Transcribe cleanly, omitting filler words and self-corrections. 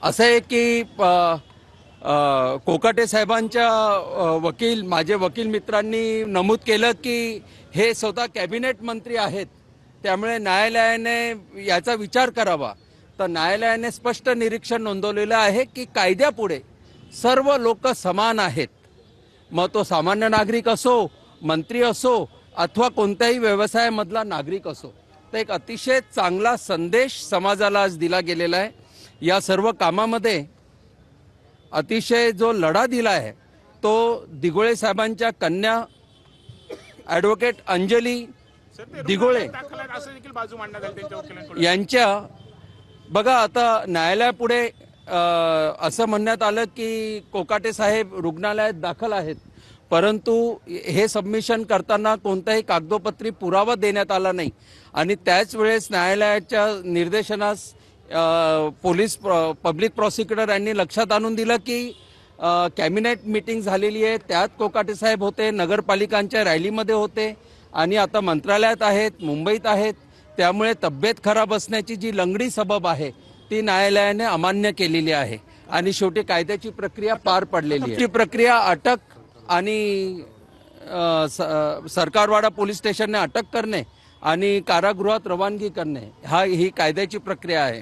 असं आहे की कोकाटे साहेबांच्या वकील माझे वकील मित्रांनी नमूद केलं की हे स्वतः कॅबिनेट मंत्री आहेत, त्यामुळे न्यायालयाने याचा विचार करावा. तर न्यायालयाने स्पष्ट निरीक्षण नोंदवलेलं आहे की कायद्यापुढे सर्व लोक समान आहेत. मग तो सामान्य नागरिक असो, मंत्री असो अथवा कोणत्याही व्यवसायामधला नागरिक असो. तर एक अतिशय चांगला संदेश समाजाला आज दिला गेलेला आहे. या सर्व कामामध्ये अतिशय जो लढा दिला आहे तो दिघोळे साहेबांच्या कन्या ॲडव्होकेट अंजली दिघोळे यांच्या बघा, आता न्यायालयापुढे असं म्हणण्यात आलं की कोकाटे साहेब रुग्णालयात दाखल आहेत, परंतु हे सबमिशन करताना कोणताही कागदोपत्री पुरावा देण्यात आला नाही. आणि त्याच वेळेस न्यायालयाच्या निर्देशनास पोलीस पब्लिक प्रॉसिक्युटर यांनी लक्षात आणून दिलं की कॅबिनेट मीटिंग झालेली आहे, त्यात कोकाटे साहेब होते, नगरपालिकांच्या रॅलीमध्ये होते आणि आता मंत्रालयात आहेत, मुंबईत आहेत. त्यामुळे तब्येत खराब असण्याची जी लंगडी सबब आहे ती न्यायालयाने अमान्य केलेली आहे आणि शेवटी कायद्याची प्रक्रिया पार पडलेली आहे. ती प्रक्रिया अटक आणि सरकारवाडा पोलीस स्टेशनने अटक करणे आणि कारागृहात रवानगी करणे ही कायद्याची प्रक्रिया आहे.